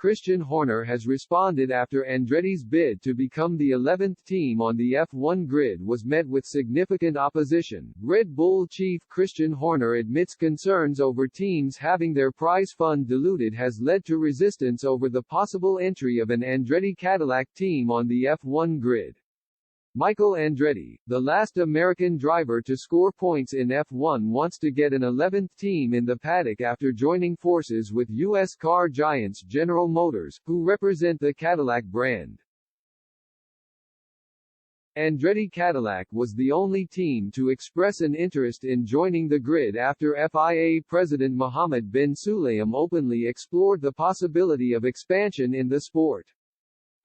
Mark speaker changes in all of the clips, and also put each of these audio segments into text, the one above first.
Speaker 1: Christian Horner has responded after Andretti's bid to become the 11th team on the F1 grid was met with significant opposition. Red Bull chief Christian Horner admits concerns over teams having their prize fund diluted has led to resistance over the possible entry of an Andretti Cadillac team on the F1 grid. Michael Andretti, the last American driver to score points in F1, wants to get an 11th team in the paddock after joining forces with U.S. car giants General Motors, who represent the Cadillac brand. Andretti Cadillac was the only team to express an interest in joining the grid after FIA President Mohammed bin Sulayem openly explored the possibility of expansion in the sport.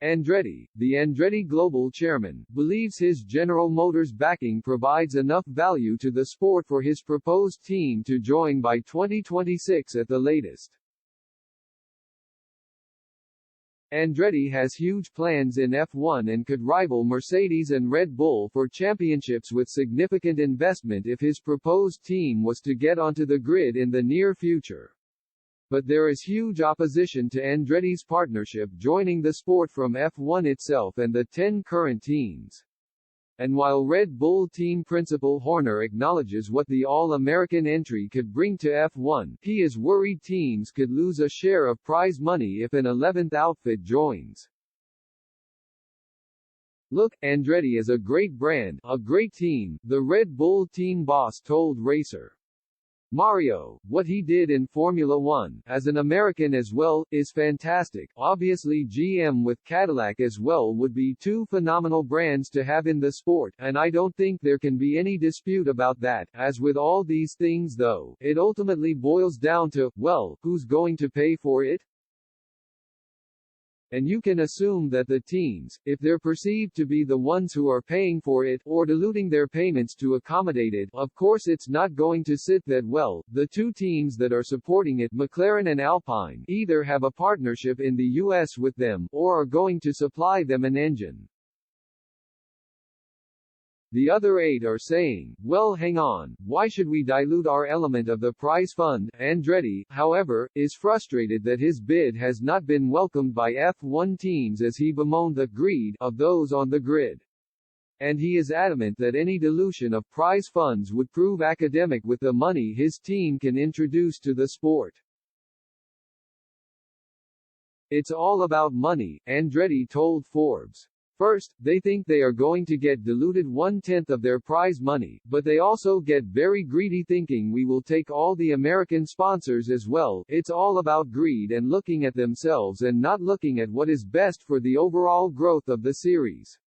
Speaker 1: Andretti, the Andretti Global chairman, believes his General Motors backing provides enough value to the sport for his proposed team to join by 2026 at the latest. Andretti has huge plans in F1 and could rival Mercedes and Red Bull for championships with significant investment if his proposed team was to get onto the grid in the near future. But there is huge opposition to Andretti's partnership joining the sport from F1 itself and the 10 current teams. And while Red Bull team principal Horner acknowledges what the All-American entry could bring to F1, he is worried teams could lose a share of prize money if an 11th outfit joins. "Look, Andretti is a great brand, a great team," the Red Bull team boss told Racer Mario. "What he did in Formula One, as an American as well, is fantastic. Obviously GM with Cadillac as well would be two phenomenal brands to have in the sport, and I don't think there can be any dispute about that. As with all these things though, it ultimately boils down to, well, who's going to pay for it? And you can assume that the teams, if they're perceived to be the ones who are paying for it, or diluting their payments to accommodate it, of course it's not going to sit that well. The two teams that are supporting it, McLaren and Alpine, either have a partnership in the US with them, or are going to supply them an engine. The other 8 are saying, well, hang on, why should we dilute our element of the prize fund? Andretti, however, is frustrated that his bid has not been welcomed by F1 teams as he bemoaned the greed of those on the grid. And he is adamant that any dilution of prize funds would prove academic with the money his team can introduce to the sport. It's all about money, Andretti told Forbes. First, they think they are going to get diluted 1/10 of their prize money, but they also get very greedy thinking we will take all the American sponsors as well. It's all about greed and looking at themselves and not looking at what is best for the overall growth of the series.